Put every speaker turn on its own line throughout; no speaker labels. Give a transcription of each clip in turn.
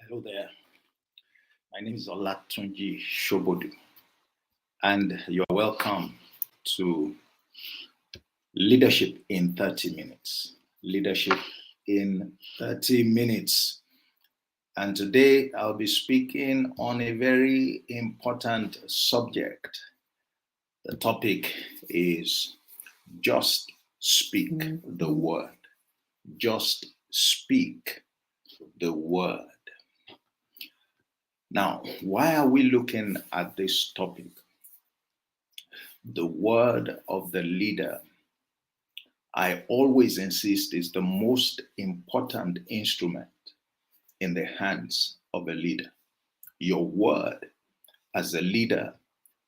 Hello there. My name is Olatunji Shobodu, and you are welcome to Leadership in 30 Minutes. Leadership in 30 Minutes. And today I'll be speaking on a very important subject. The topic is just speak the word. Just speak the word. Now, why are we looking at this topic? The word of the leader, I always insist, is the most important instrument in the hands of a leader. Your word as a leader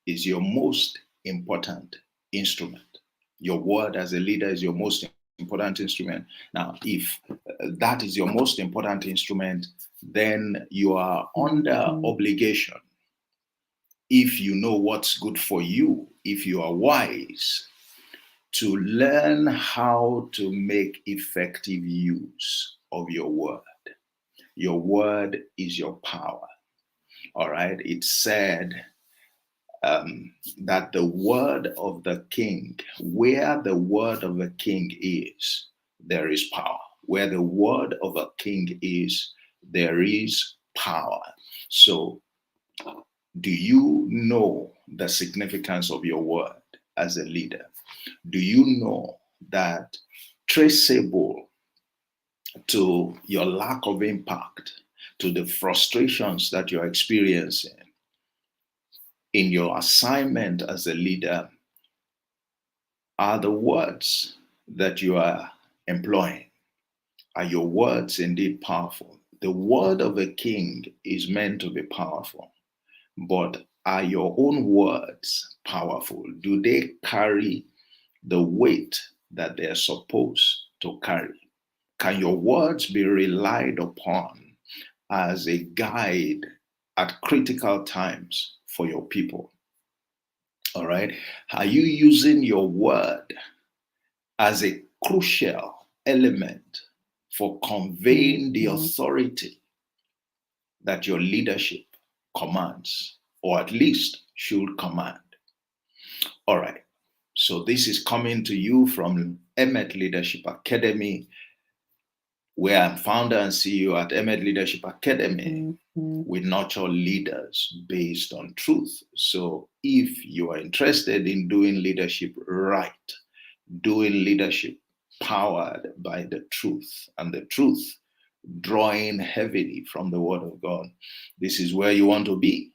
is your most important instrument. Your word as a leader is your most important instrument. Now, if that is your most important instrument, then you are under obligation. If you know what's good for you, if you are wise, to learn how to make effective use of your word. Your word is your power. All right. It said that the word of the king, where the word of a king is, there is power. Where the word of a king is, there is power. So, do you know the significance of your word as a leader? Do you know that traceable to your lack of impact, to the frustrations that you're experiencing in your assignment as a leader, are the words that you are employing? Are your words indeed powerful? The word of a king is meant to be powerful, but are your own words powerful? Do they carry the weight that they're supposed to carry? Can your words be relied upon as a guide at critical times for your people? All right. Are you using your word as a crucial element for conveying the authority that your leadership commands, or at least should command? All right. So this is coming to you from Emmet Leadership Academy, where I'm founder and CEO at Emmet Leadership Academy. We nurture leaders based on truth. So if you are interested in doing leadership right, doing leadership powered by the truth, and the truth drawing heavily from the Word of God, this is where you want to be.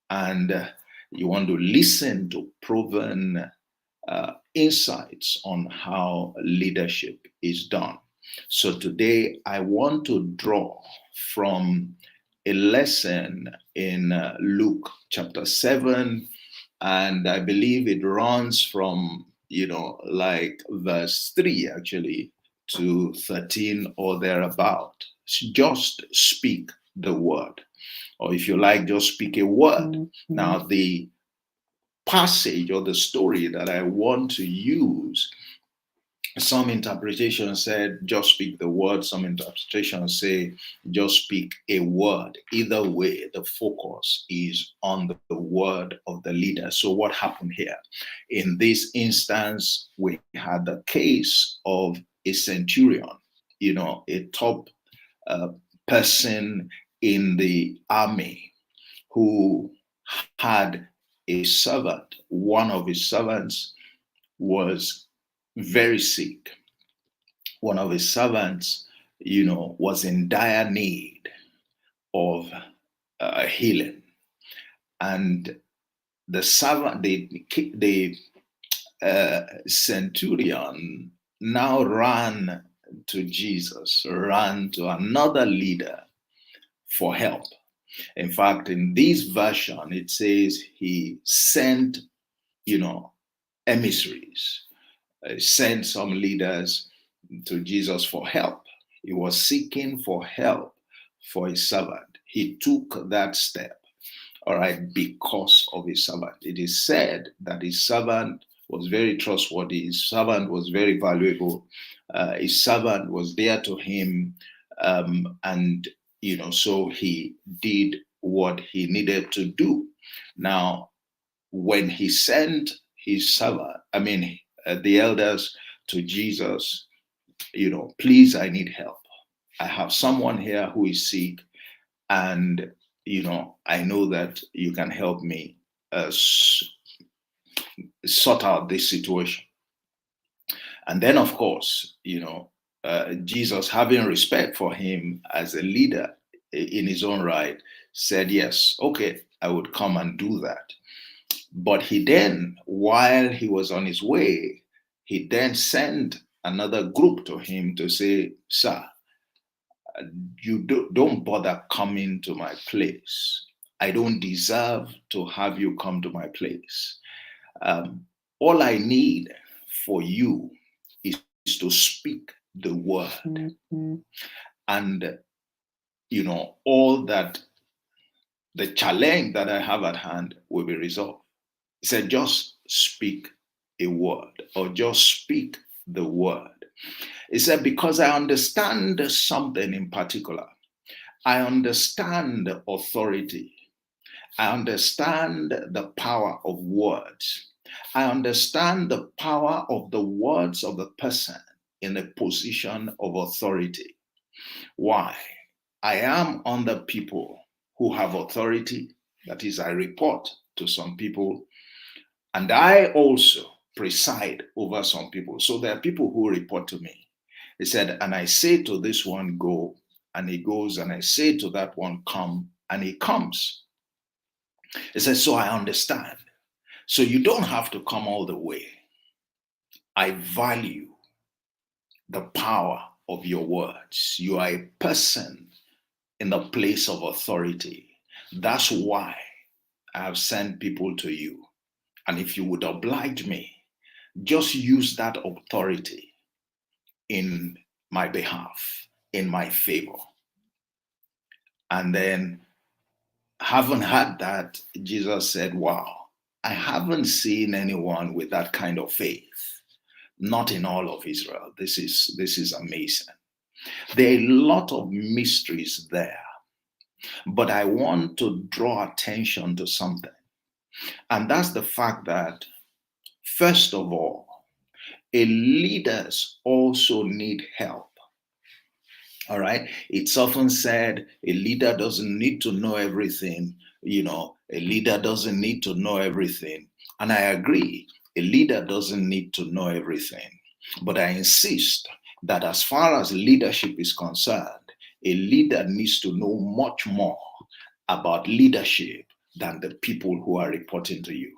And you want to listen to proven insights on how leadership is done. So today I want to draw from a lesson in Luke chapter 7, and I believe it runs from, like verse 3 actually to 13 or thereabout. Just speak the word, or if you like, just speak a word. Now, the passage or the story that I want to use, some interpretations said just speak the word, some interpretations say just speak a word. Either way, the focus is on the word of the leader. So what happened here? In this instance, we had the case of a centurion, a top person in the army who had a servant. One of his servants was very sick. One of his servants, was in dire need of healing. And the servant, the centurion now ran to Jesus, ran to another leader for help. In fact, in this version, it says he sent, emissaries, sent some leaders to Jesus for help. He was seeking for help for his servant. He took that step, all right, because of his servant. It is said that his servant was very trustworthy. His servant was very valuable. His servant was there to him, and so he did what he needed to do. Now, when he sent his servant, the elders to Jesus, please, I need help. I have someone here who is sick, and I know that you can help me sort out this situation. And then, of course, Jesus, having respect for him as a leader in his own right, said, yes, okay, I would come and do that. But he then, while he was on his way, he then sent another group to him to say, sir, you don't bother coming to my place. I don't deserve to have you come to my place. All I need for you is to speak the word. Mm-hmm. And, all that the challenge that I have at hand will be resolved. He said, just speak a word, or just speak the word. He said, because I understand something in particular. I understand authority. I understand the power of words. I understand the power of the words of a person in a position of authority. Why? I am under people who have authority. That is, I report to some people, and I also preside over some people. So there are people who report to me. He said, and I say to this one, go, and he goes, and I say to that one, come, and he comes. He says, so I understand. So you don't have to come all the way. I value the power of your words. You are a person in the place of authority. That's why I have sent people to you. And if you would oblige me, just use that authority in my behalf, in my favor. And then, having had that, Jesus said, wow, I haven't seen anyone with that kind of faith. Not in all of Israel. This is amazing. There are a lot of mysteries there. But I want to draw attention to something. And that's the fact that, first of all, leaders also need help. All right. It's often said a leader doesn't need to know everything. A leader doesn't need to know everything. And I agree, a leader doesn't need to know everything. But I insist that as far as leadership is concerned, a leader needs to know much more about leadership than the people who are reporting to you.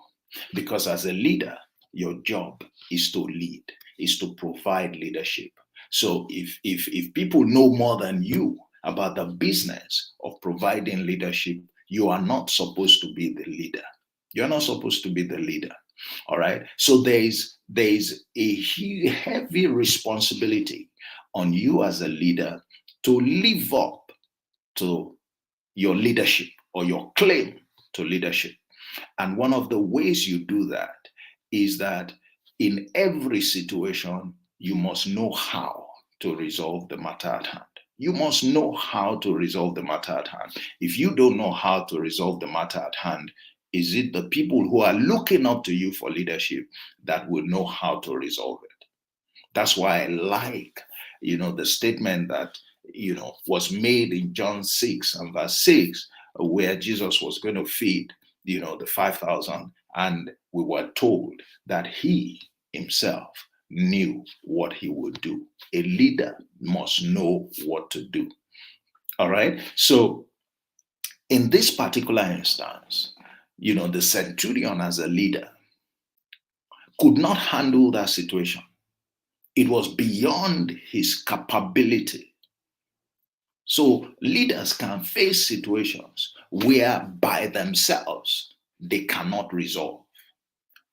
Because as a leader, your job is to lead, is to provide leadership. So if people know more than you about the business of providing leadership, you are not supposed to be the leader. You're not supposed to be the leader. All right. So there is a heavy responsibility on you as a leader to live up to your leadership or your claim to leadership. And one of the ways you do that is that in every situation, you must know how to resolve the matter at hand. You must know how to resolve the matter at hand. If you don't know how to resolve the matter at hand, is it the people who are looking up to you for leadership that will know how to resolve it? That's why I like, the statement that, was made in John 6 and verse 6, where Jesus was going to feed, the 5,000. And we were told that he himself knew what he would do. A leader must know what to do. All right. So in this particular instance, the centurion as a leader could not handle that situation. It was beyond his capability. So leaders can face situations where by themselves they cannot resolve.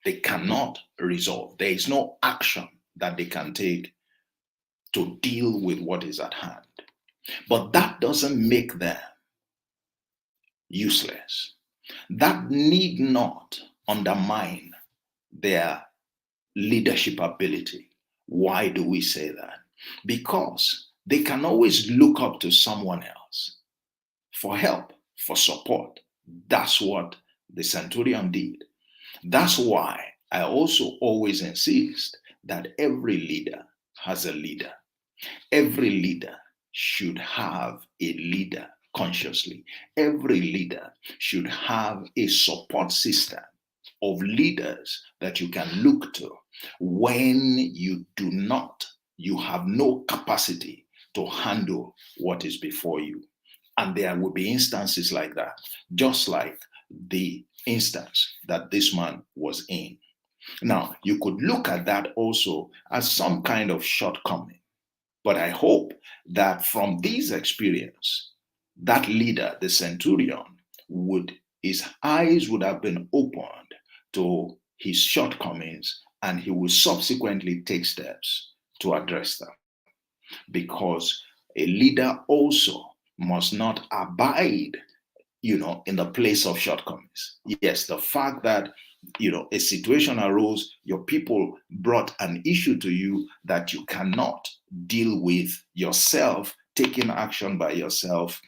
They cannot resolve. There is no action that they can take to deal with what is at hand. But that doesn't make them useless. That need not undermine their leadership ability. Why do we say that? Because they can always look up to someone else for help, for support. That's what the centurion did. That's why I also always insist that every leader has a leader. Every leader should have a leader consciously. Every leader should have a support system of leaders that you can look to when you have no capacity to handle what is before you. And there will be instances like that, just like the instance that this man was in. Now, you could look at that also as some kind of shortcoming. But I hope that from this experience, that leader, the centurion, his eyes would have been opened to his shortcomings, and he will subsequently take steps to address them. Because a leader also must not abide, in the place of shortcomings. Yes, the fact that, a situation arose, your people brought an issue to you that you cannot deal with yourself, taking action by yourself,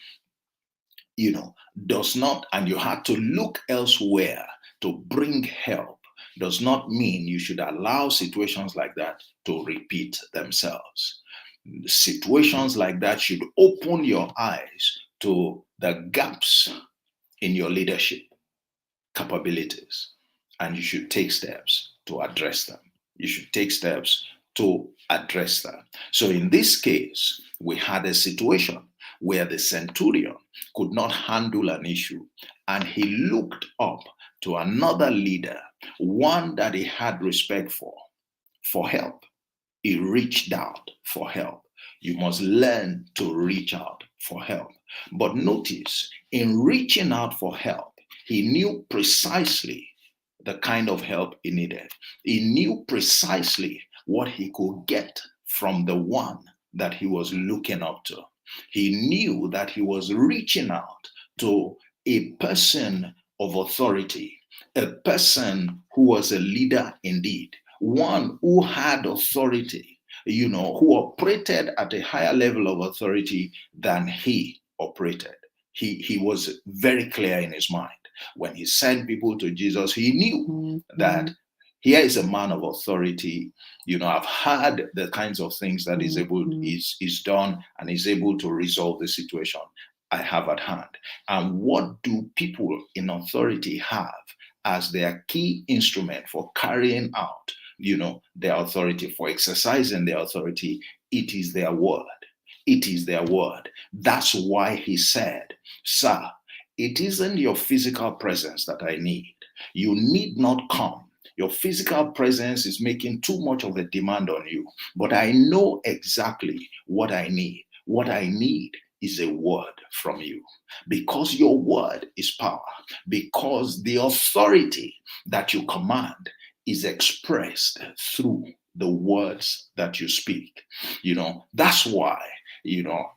does not, and you had to look elsewhere to bring help, does not mean you should allow situations like that to repeat themselves. Situations like that should open your eyes to the gaps in your leadership capabilities, and you should take steps to address them. You should take steps to address them. So in this case, we had a situation where the centurion could not handle an issue, and he looked up to another leader, one that he had respect for help. He reached out for help. You must learn to reach out for help. But notice, in reaching out for help, he knew precisely the kind of help he needed. He knew precisely what he could get from the one that he was looking up to. He knew that he was reaching out to a person of authority, a person who was a leader indeed, one who had authority, who operated at a higher level of authority than he operated. He was very clear in his mind. When he sent people to Jesus, he knew that here is a man of authority. I've heard the kinds of things that is done and is able to resolve the situation I have at hand. And what do people in authority have as their key instrument for carrying out, their authority, for exercising their authority? It is their word. It is their word. That's why he said, "Sir, it isn't your physical presence that I need. You need not come. Your physical presence is making too much of a demand on you. But I know exactly what I need. What I need is a word from you. Because your word is power. Because the authority that you command is expressed through the words that you speak." That's why,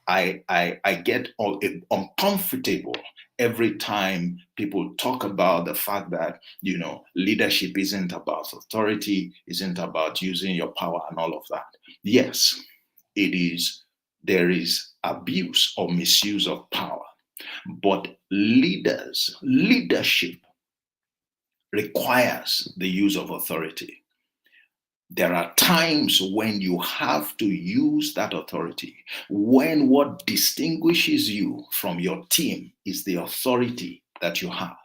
I get uncomfortable every time people talk about the fact that, leadership isn't about authority, isn't about using your power and all of that. Yes, it is. There is abuse or misuse of power, but leadership requires the use of authority. There are times when you have to use that authority, when what distinguishes you from your team is the authority that you have.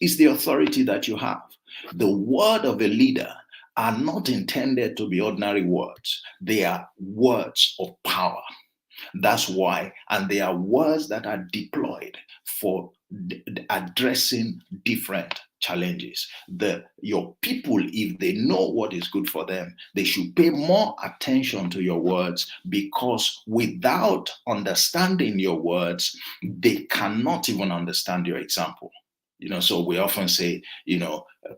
Is the authority that you have. The word of a leader are not intended to be ordinary words. They are words of power. That's why, and they are words that are deployed for addressing different challenges. Your people, if they know what is good for them, they should pay more attention to your words, because without understanding your words, they cannot even understand your example. So we often say,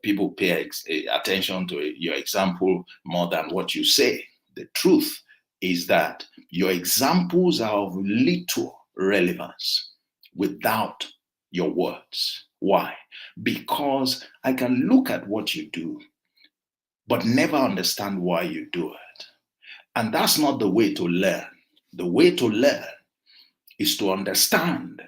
people pay attention to your example more than what you say. The truth is that your examples are of little relevance without your words. Why? Because I can look at what you do, but never understand why you do it. And that's not the way to learn. The way to learn is to understand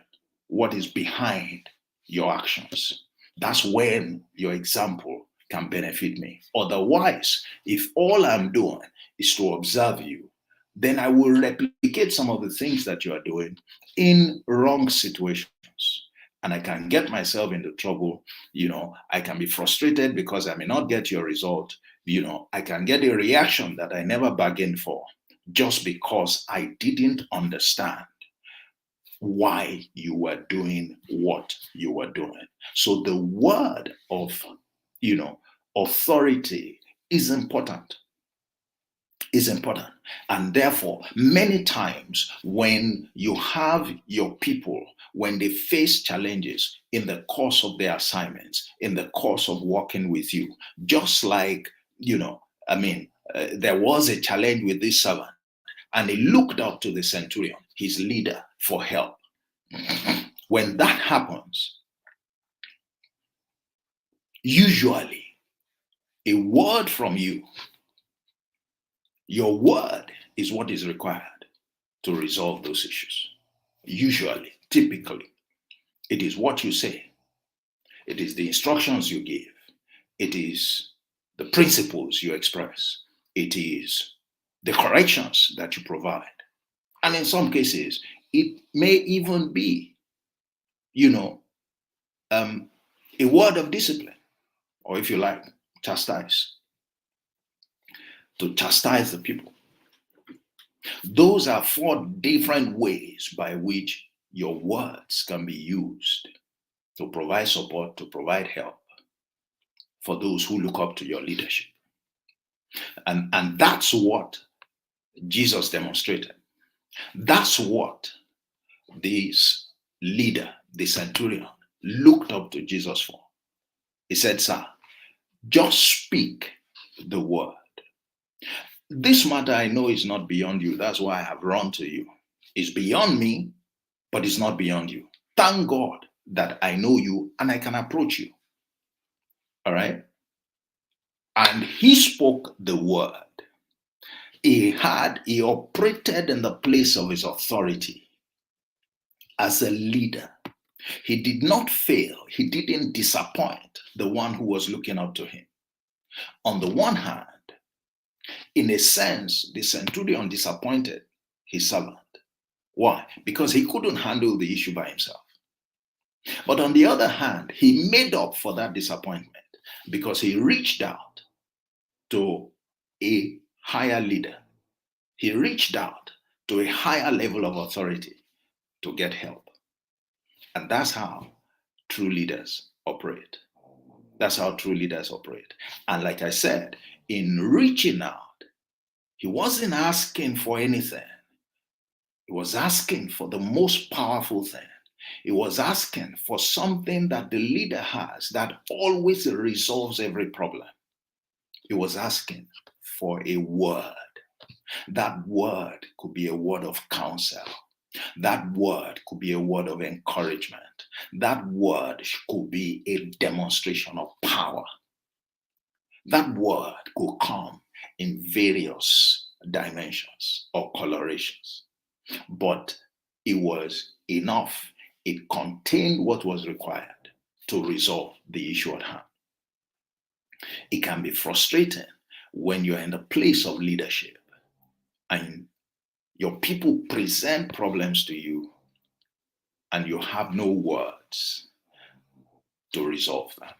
what is behind your actions. That's when your example can benefit me. Otherwise, if all I'm doing is to observe you, then I will replicate some of the things that you are doing in wrong situations. And I can get myself into trouble. I can be frustrated because I may not get your result. I can get a reaction that I never bargained for just because I didn't understand why you were doing what you were doing. So the word of, authority is important. Is important. And therefore, many times when you have your people, when they face challenges in the course of their assignments, in the course of working with you, just like, there was a challenge with this servant, and he looked up to the centurion, his leader, for help. When that happens, usually a word from you, your word is what is required to resolve those issues. Usually, typically, it is what you say, it is the instructions you give, it is the principles you express, it is the corrections that you provide. And in some cases, it may even be, a word of discipline, or if you like, to chastise the people. Those are 4 different ways by which your words can be used to provide support, to provide help for those who look up to your leadership. And that's what Jesus demonstrated. That's what this leader, the centurion, looked up to Jesus for. He said, "Sir, just speak the word. This matter I know is not beyond you. That's why I have run to you. It's beyond me, but it's not beyond you. Thank God that I know you and I can approach you." All right? And he spoke the word. He operated in the place of his authority as a leader. He did not fail. He didn't disappoint the one who was looking up to him. On the one hand, in a sense, the centurion disappointed his servant. Why? Because he couldn't handle the issue by himself. But on the other hand, he made up for that disappointment because he reached out to a higher leader. He reached out to a higher level of authority to get help. And that's how true leaders operate. That's how true leaders operate. And like I said, in reaching out, he wasn't asking for anything. He was asking for the most powerful thing. He was asking for something that the leader has that always resolves every problem. He was asking for a word. That word could be a word of counsel. That word could be a word of encouragement. That word could be a demonstration of power. That word could come in various dimensions or colorations. But it was enough. It contained what was required to resolve the issue at hand. It can be frustrating when you're in the place of leadership and your people present problems to you and you have no words to resolve them.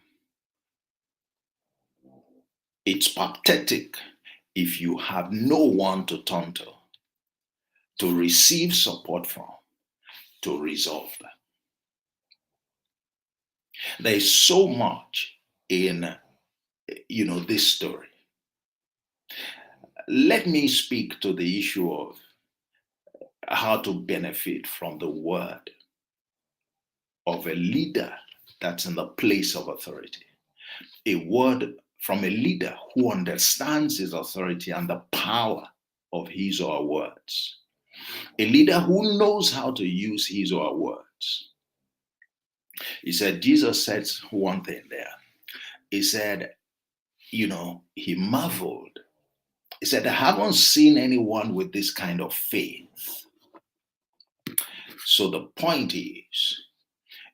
It's pathetic if you have no one to turn to receive support from, to resolve them. There is so much in this story. Let me speak to the issue of how to benefit from the word of a leader that's in the place of authority. A word from a leader who understands his authority and the power of his or her words. A leader who knows how to use his or her words. He said, Jesus said one thing there. He said, he marveled. He said, I haven't seen anyone with this kind of faith. So the point is,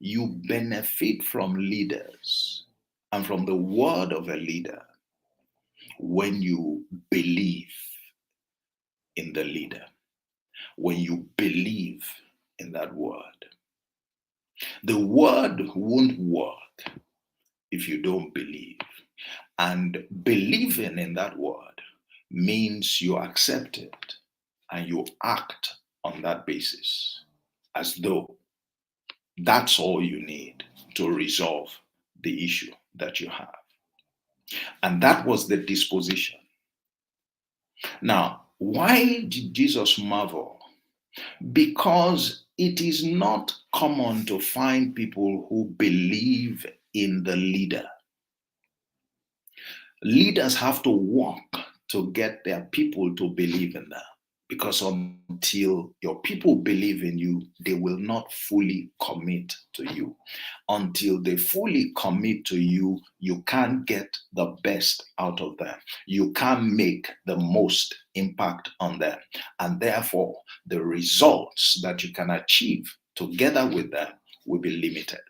You benefit from leaders and from the word of a leader when you believe in the leader, when you believe in that word. The word won't work if you don't believe. And believing in that word means you accept it and you act on that basis as though that's all you need to resolve the issue that you have. And that was the disposition. Now, why did Jesus marvel? Because it is not common to find people who believe in the leader. Leaders have to work to get their people to believe in them. Because until your people believe in you, they will not fully commit to you. Until they fully commit to you, you can't get the best out of them. You can't make the most impact on them. And therefore, the results that you can achieve together with them will be limited.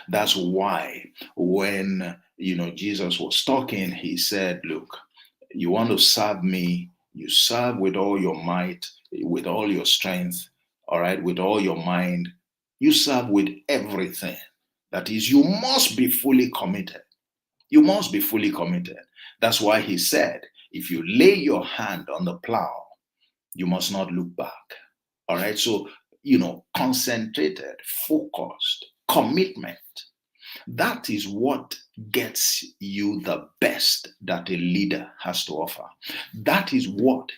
That's why when Jesus was talking, he said, look, you want to serve me, you serve with all your might, with all your strength, all right, with all your mind. You serve with everything. That is, you must be fully committed. You must be fully committed. That's why he said, if you lay your hand on the plow, you must not look back. All right, so, concentrated, focused, commitment. That is what gets you the best that a leader has to offer. That is what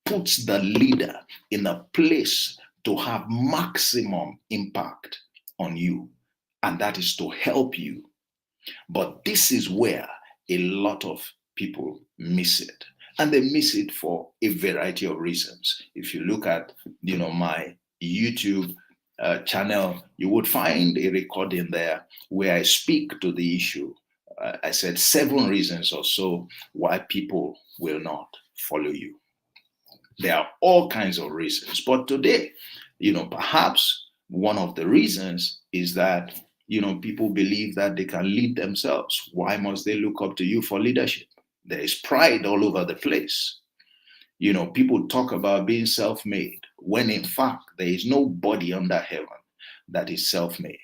puts the leader in a place to have maximum impact on you. And that is to help you. But this is where a lot of people miss it. And they miss it for a variety of reasons. If you look at, my YouTube channel, you would find a recording there where I speak to the issue. I said 7 reasons or so why people will not follow you. There are all kinds of reasons. But today, perhaps one of the reasons is that, people believe that they can lead themselves. Why must they look up to you for leadership? There is pride all over the place. People talk about being self-made when in fact there is nobody under heaven that is self-made.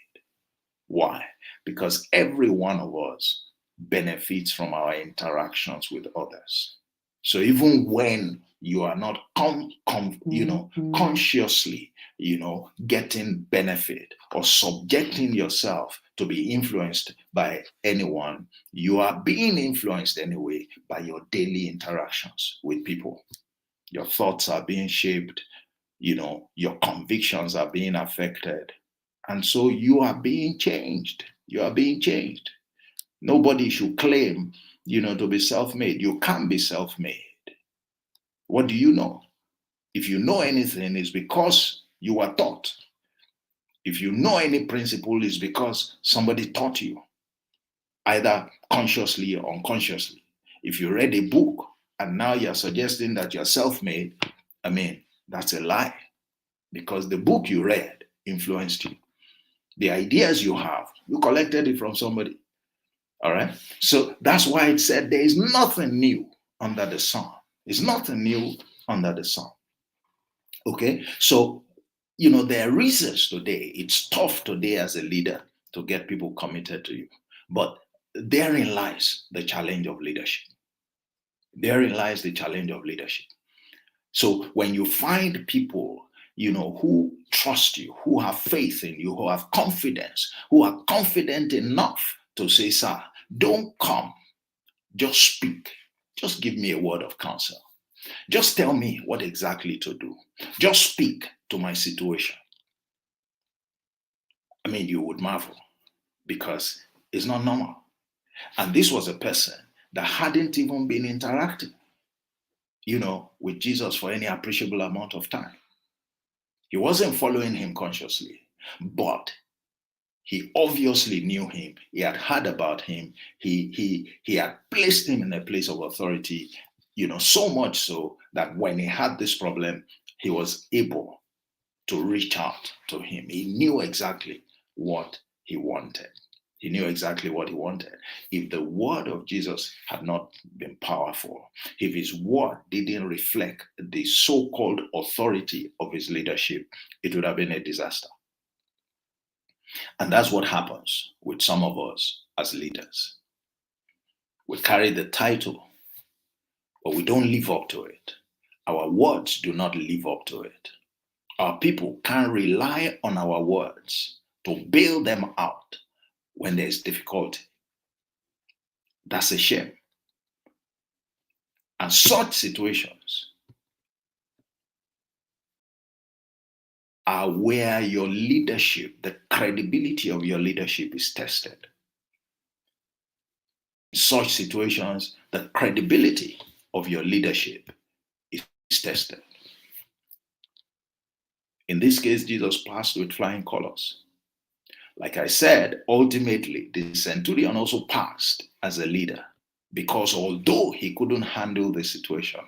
Why? Because every one of us benefits from our interactions with others. So even when you are not consciously, getting benefit or subjecting yourself to be influenced by anyone, you are being influenced anyway by your daily interactions with people. Your thoughts are being shaped, your convictions are being affected. And so you are being changed. You are being changed. Nobody should claim, to be self-made. You can't be self-made. What do you know? If you know anything, it's because you were taught. If you know any principle, it's because somebody taught you, either consciously or unconsciously. If you read a book and now you're suggesting that you're self-made, that's a lie. Because the book you read influenced you. The ideas you have, you collected it from somebody. All right? So that's why it said there is nothing new under the sun. There's nothing new under the sun. Okay? So, there are reasons today. It's tough today as a leader to get people committed to you. But therein lies the challenge of leadership. Therein lies the challenge of leadership. So when you find people, who trust you, who have faith in you, who have confidence, who are confident enough to say, sir, don't come, just speak. Just give me a word of counsel. Just tell me what exactly to do. Just speak to my situation. You would marvel because it's not normal. And this was a person that hadn't even been interacting, with Jesus for any appreciable amount of time. He wasn't following him consciously, but he obviously knew him. He had heard about him. He had placed him in a place of authority, so much so that when he had this problem, he was able to reach out to him. He knew exactly what he wanted. He knew exactly what he wanted. If the word of Jesus had not been powerful, if his word didn't reflect the so-called authority of his leadership, it would have been a disaster. And that's what happens with some of us as leaders. We carry the title, but we don't live up to it. Our words do not live up to it. Our people can't rely on our words to bail them out when there's difficulty. That's a shame. And such situations are where your leadership, the credibility of your leadership is tested. In such situations, the credibility of your leadership is tested. In this case, Jesus passed with flying colors. Like I said, ultimately, the centurion also passed as a leader, because although he couldn't handle the situation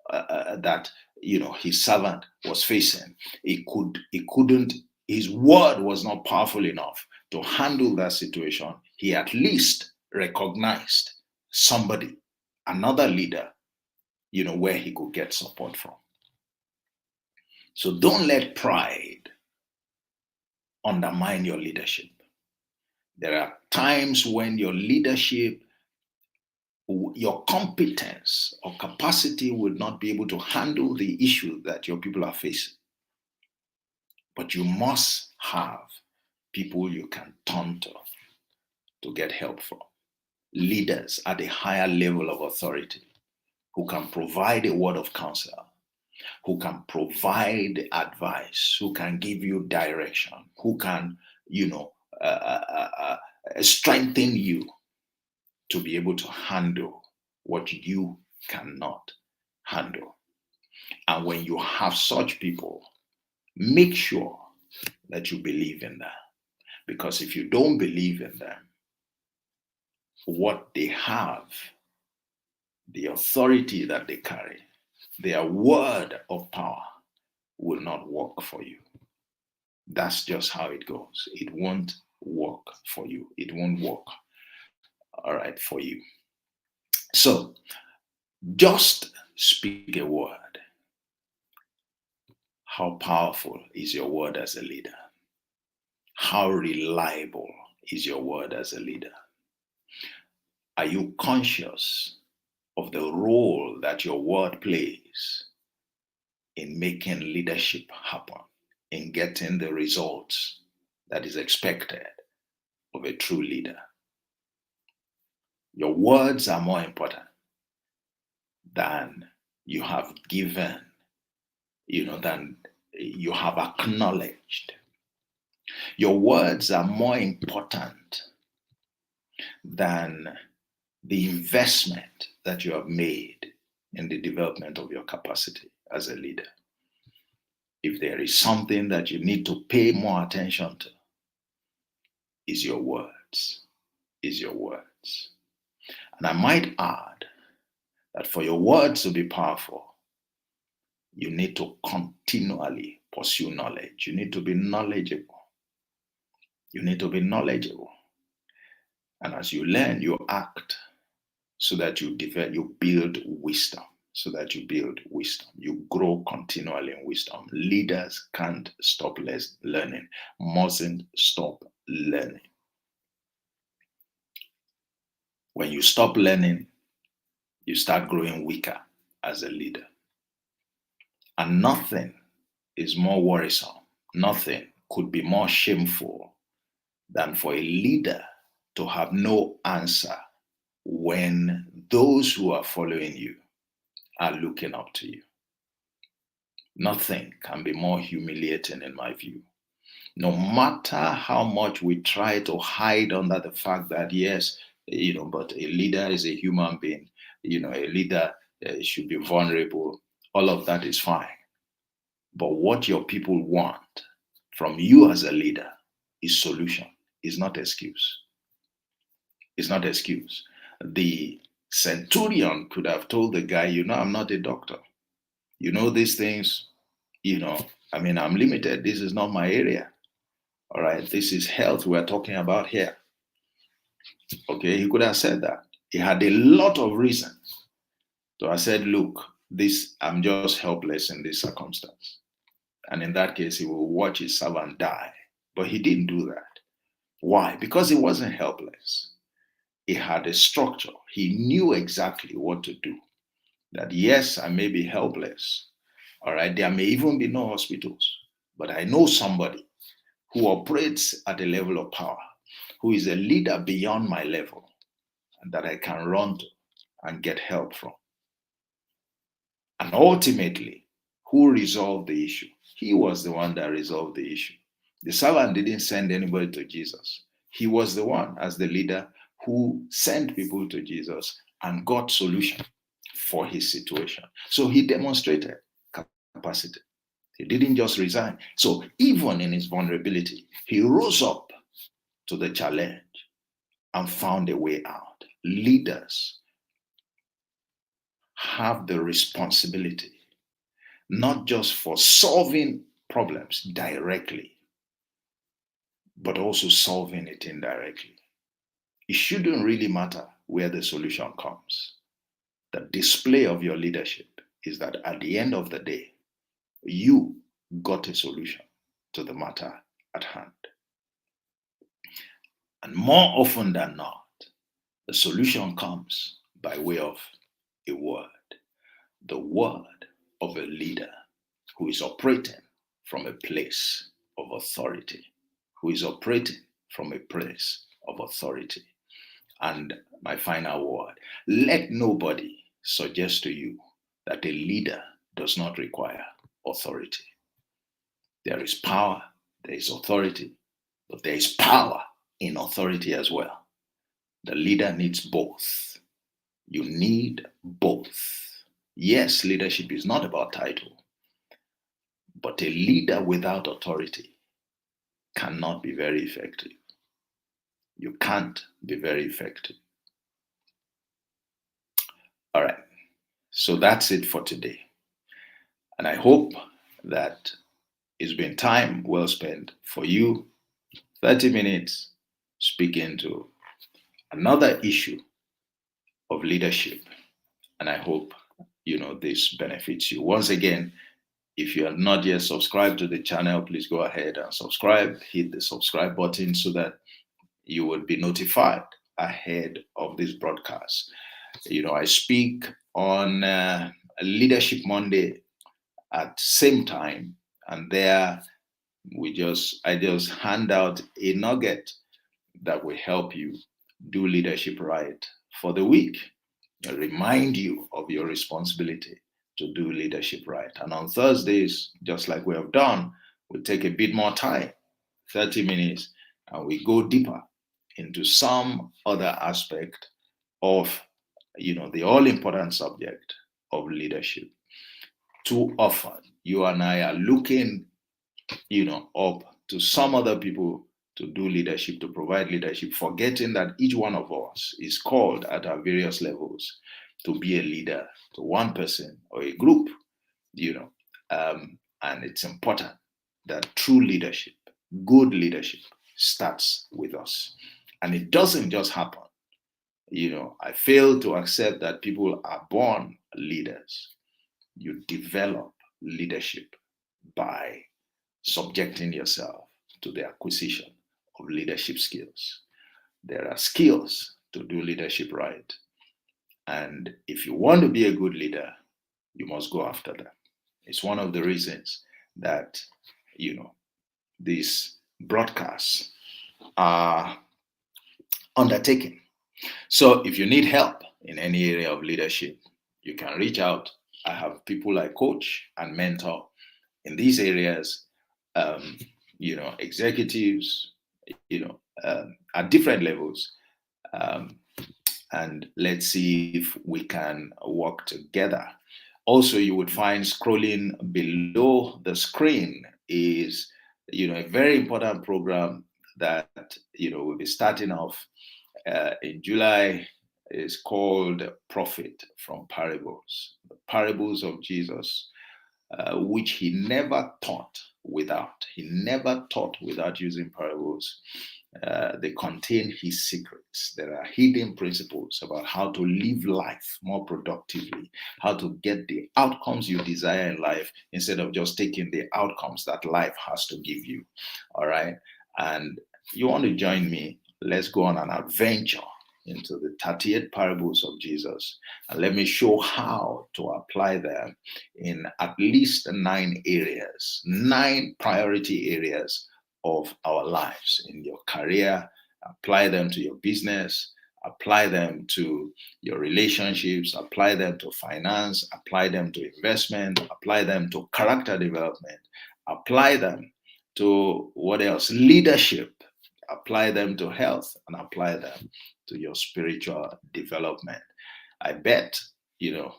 that his servant was facing, his word was not powerful enough to handle that situation. He at least recognized somebody, another leader, where he could get support from. So don't let pride undermine your leadership. There are times when your leadership, your competence or capacity will not be able to handle the issue that your people are facing. But you must have people you can turn to get help from. Leaders at a higher level of authority who can provide a word of counsel, who can provide advice, who can give you direction, who can, strengthen you to be able to handle what you cannot handle. And when you have such people, make sure that you believe in them. Because if you don't believe in them, what they have, the authority that they carry, their word of power will not work for you. That's just how it goes. It won't work for you. It won't work, all right, for you. So just speak a word. How powerful is your word as a leader? How reliable is your word as a leader? Are you conscious of the role that your word plays in making leadership happen, in getting the results that is expected of a true leader? Your words are more important than you have given, than you have acknowledged. Your words are more important than the investment that you have made in the development of your capacity as a leader. If there is something that you need to pay more attention to, is your words. Is your words. And I might add that for your words to be powerful, you need to continually pursue knowledge. You need to be knowledgeable. You need to be knowledgeable. And as you learn, you act so that you develop, you build wisdom. So that you build wisdom. You grow continually in wisdom. Leaders can't stop learning, mustn't stop learning. When you stop learning, you start growing weaker as a leader. And nothing is more worrisome, nothing could be more shameful than for a leader to have no answer when those who are following you are looking up to you. Nothing can be more humiliating in my view. No matter how much we try to hide under the fact that, yes, but a leader is a human being, a leader should be vulnerable, all of that is fine. But what your people want from you as a leader is solution, is not excuse. It's not excuse. The centurion could have told the guy, I'm not a doctor. These things, I mean, I'm limited. This is not my area. All right. This is health we're talking about here. Okay. He could have said that. He had a lot of reasons. So I said, look, this, I'm just helpless in this circumstance. And in that case, he will watch his servant die. But he didn't do that. Why? Because he wasn't helpless. He had a structure. He knew exactly what to do. That yes, I may be helpless. All right. There may even be no hospitals. But I know somebody who operates at a level of power, who is a leader beyond my level, and that I can run to and get help from. And ultimately, who resolved the issue? He was the one that resolved the issue. The servant didn't send anybody to Jesus. He was the one, as the leader, who sent people to Jesus and got solution for his situation. So he demonstrated capacity. He didn't just resign. So even in his vulnerability, he rose up to the challenge and found a way out. Leaders have the responsibility not just for solving problems directly, but also solving it indirectly. It shouldn't really matter where the solution comes. The display of your leadership is that at the end of the day, you got a solution to the matter at hand. And more often than not, the solution comes by way of a word, the word of a leader who is operating from a place of authority, who is operating from a place of authority. And my final word, let nobody suggest to you that a leader does not require authority. There is power, there is authority, but there is power in authority as well. The leader needs both. You need both. Yes, leadership is not about title, but a leader without authority cannot be very effective. You can't be very effective. All right. So that's it for today. And I hope that it's been time well spent for you, 30 minutes speaking to another issue of leadership. And I hope, this benefits you. Once again, if you are not yet subscribed to the channel, please go ahead and subscribe. Hit the subscribe button so that you will be notified ahead of this broadcast. I speak on Leadership Monday at same time, and there I just hand out a nugget that will help you do leadership right for the week. I remind you of your responsibility to do leadership right. And on Thursdays, just like we have done, we take a bit more time, 30 minutes, and we go deeper into some other aspect of the all-important subject of leadership. Too often, you and I are looking, up to some other people to do leadership, to provide leadership, forgetting that each one of us is called at our various levels to be a leader to one person or a group, and it's important that true leadership, good leadership, starts with us. And it doesn't just happen. I fail to accept that people are born leaders. You develop leadership by subjecting yourself to the acquisition of leadership skills. There are skills to do leadership right. And if you want to be a good leader, you must go after them. It's one of the reasons that, these broadcasts are undertaken. So if you need help in any area of leadership, you can reach out. I have people I coach and mentor in these areas, executives, at different levels. And let's see if we can work together. Also, you would find scrolling below the screen is, a very important program that, we'll be starting off in July. Is called Profit from Parables, the parables of Jesus, which he never taught without. He never taught without using parables. They contain his secrets. There are hidden principles about how to live life more productively, how to get the outcomes you desire in life instead of just taking the outcomes that life has to give you. All right. And you want to join me? Let's go on an adventure into the 38 parables of Jesus. And let me show how to apply them in at least 9 areas, 9 priority areas of our lives. In your career, apply them to your business, apply them to your relationships, apply them to finance, apply them to investment, apply them to character development, apply them to what else? Leadership. Apply them to health and apply them to your spiritual development. I bet you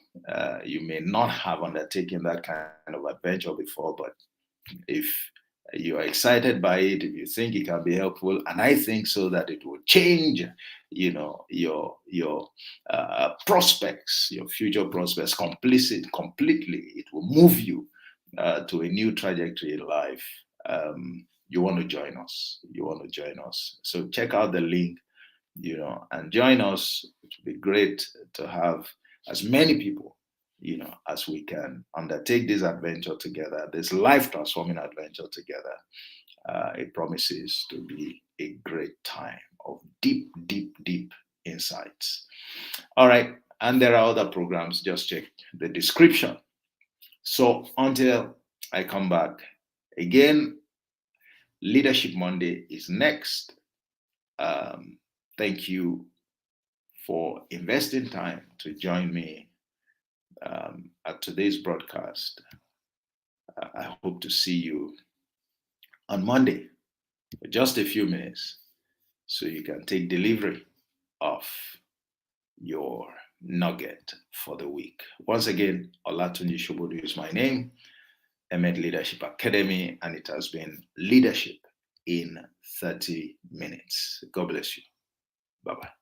may not have undertaken that kind of adventure before, but if you are excited by it, if you think it can be helpful, and I think so that it will change, your prospects, your future prospects completely. It will move you to a new trajectory in life. You want to join us. You want to join us. So check out the link, and join us. It would be great to have as many people, as we can undertake this adventure together, this life transforming adventure together. It promises to be a great time of deep, deep, deep insights. All right. And there are other programs. Just check the description. So until I come back again, Leadership Monday is next. Thank you for investing time to join me at today's broadcast. I hope to see you on Monday for just a few minutes so you can take delivery of your nugget for the week. Once again, Olatunji Shobodu is my name. Emet Leadership Academy, and it has been Leadership in 30 minutes. God bless you. Bye-bye.